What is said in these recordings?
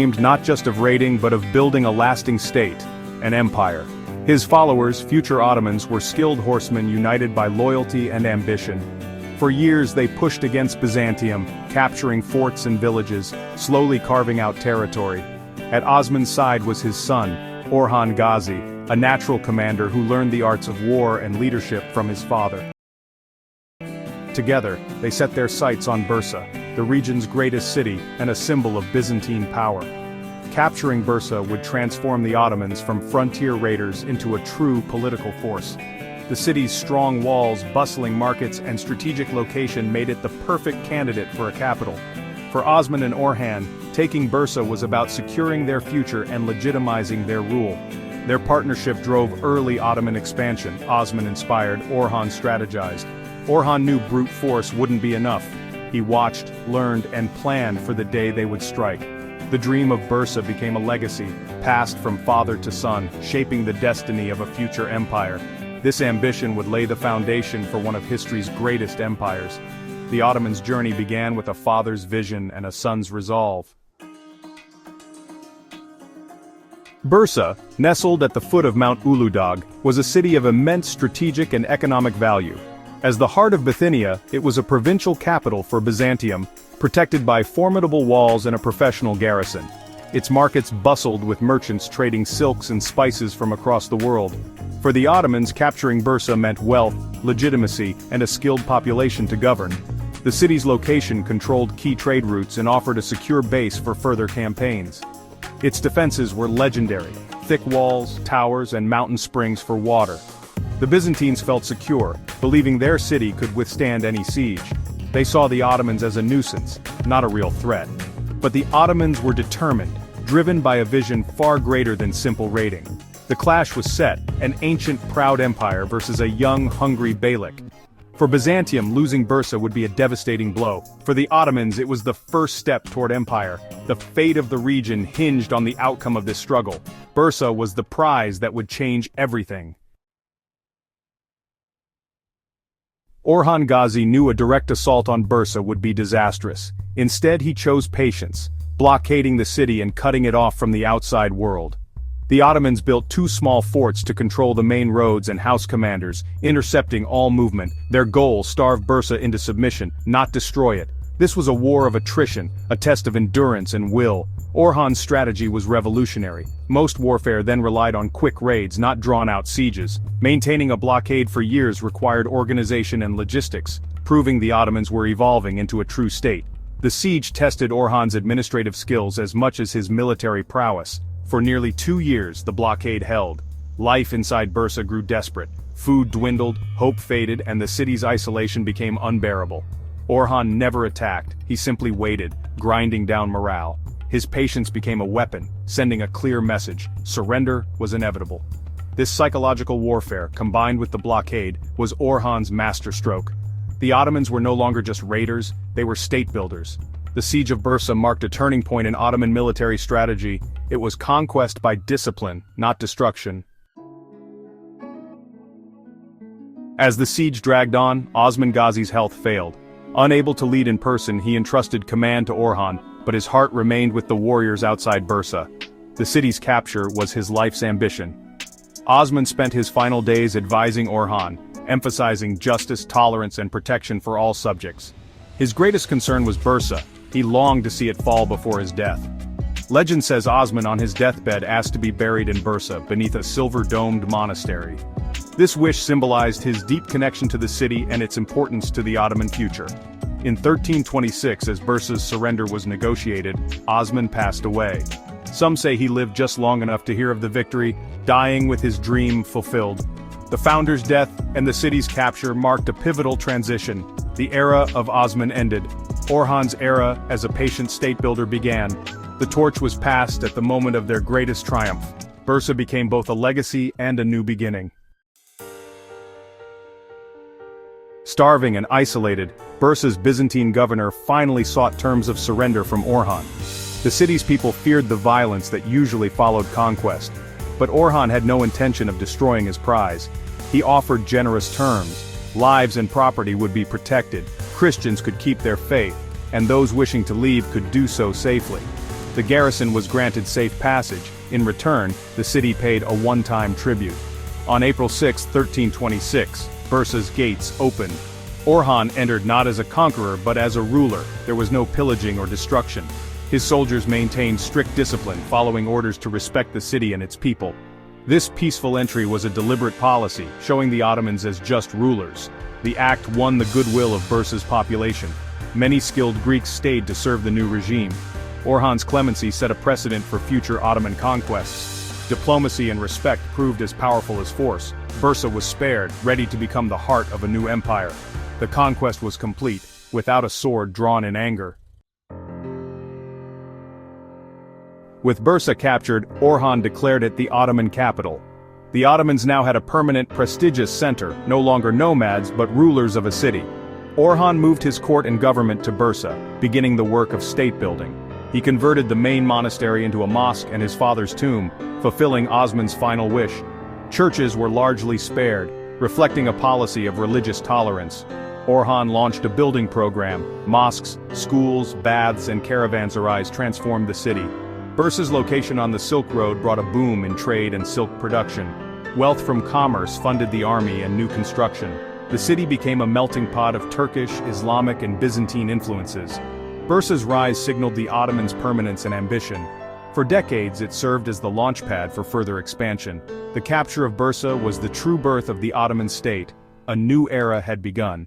dreamed not just of raiding but of building a lasting state, an empire. His followers, future Ottomans, were skilled horsemen united by loyalty and ambition. For years they pushed against Byzantium, capturing forts and villages, slowly carving out territory. At Osman's side was his son, Orhan Gazi, a natural commander who learned the arts of war and leadership from his father. Together, they set their sights on Bursa, the region's greatest city and a symbol of Byzantine power. Capturing Bursa would transform the Ottomans from frontier raiders into a true political force. The city's strong walls, bustling markets, and strategic location made it the perfect candidate for a capital. For Osman and Orhan, taking Bursa was about securing their future and legitimizing their rule. Their partnership drove early Ottoman expansion. Osman inspired, Orhan strategized. Orhan knew brute force wouldn't be enough. He watched, learned, and planned for the day they would strike. The dream of Bursa became a legacy, passed from father to son, shaping the destiny of a future empire. This ambition would lay the foundation for one of history's greatest empires. The Ottomans' journey began with a father's vision and a son's resolve. Bursa, nestled at the foot of Mount Uludag, was a city of immense strategic and economic value. As the heart of Bithynia, it was a provincial capital for Byzantium, protected by formidable walls and a professional garrison. Its markets bustled with merchants trading silks and spices from across the world. For the Ottomans, capturing Bursa meant wealth, legitimacy, and a skilled population to govern. The city's location controlled key trade routes and offered a secure base for further campaigns. Its defenses were legendary: thick walls, towers, and mountain springs for water. The Byzantines felt secure, believing their city could withstand any siege. They saw the Ottomans as a nuisance, not a real threat. But the Ottomans were determined, driven by a vision far greater than simple raiding. The clash was set, an ancient proud empire versus a young, hungry Beylik. For Byzantium, losing Bursa would be a devastating blow. For the Ottomans, it was the first step toward empire. The fate of the region hinged on the outcome of this struggle. Bursa was the prize that would change everything. Orhan Gazi knew a direct assault on Bursa would be disastrous. Instead, he chose patience, blockading the city and cutting it off from the outside world. The Ottomans built 2 small forts to control the main roads and house commanders, intercepting all movement. Their goal: starve Bursa into submission, not destroy it. This was a war of attrition, a test of endurance and will. Orhan's strategy was revolutionary. Most warfare then relied on quick raids, not drawn-out sieges. Maintaining a blockade for years required organization and logistics, proving the Ottomans were evolving into a true state. The siege tested Orhan's administrative skills as much as his military prowess. For nearly 2 years, the blockade held. Life inside Bursa grew desperate. Food dwindled, hope faded, and the city's isolation became unbearable. Orhan never attacked, he simply waited, grinding down morale. His patience became a weapon, sending a clear message: surrender was inevitable. This psychological warfare, combined with the blockade, was Orhan's masterstroke. The Ottomans were no longer just raiders, they were state builders. The siege of Bursa marked a turning point in Ottoman military strategy. It was conquest by discipline, not destruction. As the siege dragged on, Osman Ghazi's health failed. Unable to lead in person, he entrusted command to Orhan, but his heart remained with the warriors outside Bursa. The city's capture was his life's ambition. Osman spent his final days advising Orhan, emphasizing justice, tolerance, and protection for all subjects. His greatest concern was Bursa. He longed to see it fall before his death. Legend says Osman on his deathbed asked to be buried in Bursa, beneath a silver-domed monastery. This wish symbolized his deep connection to the city and its importance to the Ottoman future. In 1326, as Bursa's surrender was negotiated, Osman passed away. Some say he lived just long enough to hear of the victory, dying with his dream fulfilled. The founder's death and the city's capture marked a pivotal transition. The era of Osman ended. Orhan's era as a patient state builder began. The torch was passed at the moment of their greatest triumph. Bursa became both a legacy and a new beginning. Starving and isolated, Bursa's Byzantine governor finally sought terms of surrender from Orhan. The city's people feared the violence that usually followed conquest. But Orhan had no intention of destroying his prize. He offered generous terms. Lives and property would be protected, Christians could keep their faith, and those wishing to leave could do so safely. The garrison was granted safe passage. In return, the city paid a one-time tribute. On April 6, 1326, Bursa's gates opened. Orhan entered not as a conqueror but as a ruler. There was no pillaging or destruction. His soldiers maintained strict discipline, following orders to respect the city and its people. This peaceful entry was a deliberate policy, showing the Ottomans as just rulers. The act won the goodwill of Bursa's population. Many skilled Greeks stayed to serve the new regime. Orhan's clemency set a precedent for future Ottoman conquests. Diplomacy and respect proved as powerful as force. Bursa was spared, ready to become the heart of a new empire. The conquest was complete, without a sword drawn in anger. With Bursa captured, Orhan declared it the Ottoman capital. The Ottomans now had a permanent, prestigious center, no longer nomads but rulers of a city. Orhan moved his court and government to Bursa, beginning the work of state building. He converted the main monastery into a mosque and his father's tomb, fulfilling Osman's final wish. Churches were largely spared, reflecting a policy of religious tolerance. Orhan launched a building program. Mosques, schools, baths, and caravanserais transformed the city. Bursa's location on the Silk Road brought a boom in trade and silk production. Wealth from commerce funded the army and new construction. The city became a melting pot of Turkish, Islamic, and Byzantine influences. Bursa's rise signaled the Ottomans' permanence and ambition. For decades it served as the launchpad for further expansion. The capture of Bursa was the true birth of the Ottoman state. A new era had begun.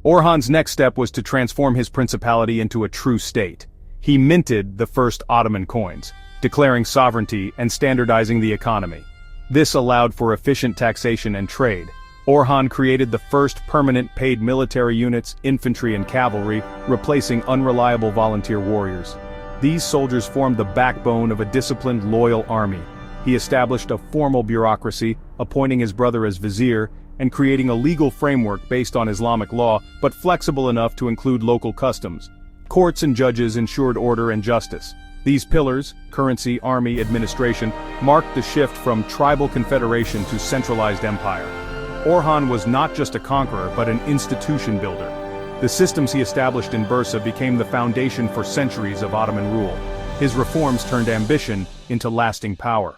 Orhan's next step was to transform his principality into a true state. He minted the first Ottoman coins, declaring sovereignty and standardizing the economy. This allowed for efficient taxation and trade. Orhan created the first permanent paid military units, infantry and cavalry, replacing unreliable volunteer warriors. These soldiers formed the backbone of a disciplined, loyal army. He established a formal bureaucracy, appointing his brother as vizier, and creating a legal framework based on Islamic law, but flexible enough to include local customs. Courts and judges ensured order and justice. These pillars, currency, army, administration, marked the shift from tribal confederation to centralized empire. Orhan was not just a conqueror but an institution builder. The systems he established in Bursa became the foundation for centuries of Ottoman rule. His reforms turned ambition into lasting power.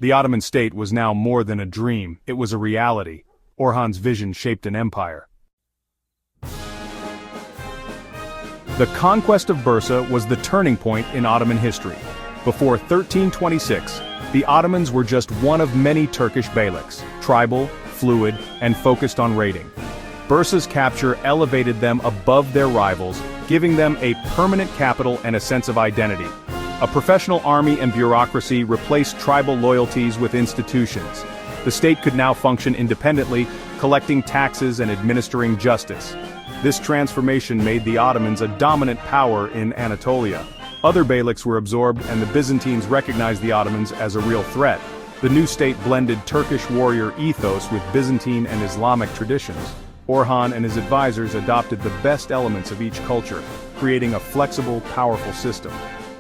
The Ottoman state was now more than a dream, it was a reality. Orhan's vision shaped an empire. The conquest of Bursa was the turning point in Ottoman history. Before 1326, the Ottomans were just one of many Turkish beyliks, tribal, fluid, and focused on raiding. Bursa's capture elevated them above their rivals, giving them a permanent capital and a sense of identity. A professional army and bureaucracy replaced tribal loyalties with institutions. The state could now function independently, collecting taxes and administering justice. This transformation made the Ottomans a dominant power in Anatolia. Other beyliks were absorbed and the Byzantines recognized the Ottomans as a real threat. The new state blended Turkish warrior ethos with Byzantine and Islamic traditions. Orhan and his advisors adopted the best elements of each culture, creating a flexible, powerful system.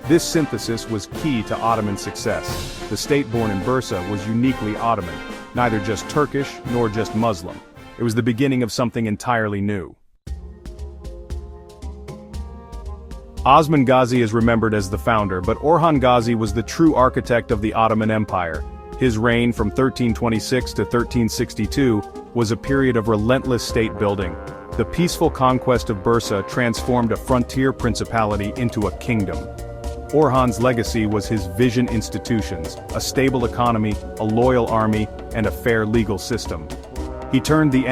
This synthesis was key to Ottoman success. The state born in Bursa was uniquely Ottoman, neither just Turkish nor just Muslim. It was the beginning of something entirely new. Osman Gazi is remembered as the founder, but Orhan Gazi was the true architect of the Ottoman Empire. His reign from 1326 to 1362 was a period of relentless state building. The peaceful conquest of Bursa transformed a frontier principality into a kingdom. Orhan's legacy was his vision institutions, a stable economy, a loyal army, and a fair legal system. He turned the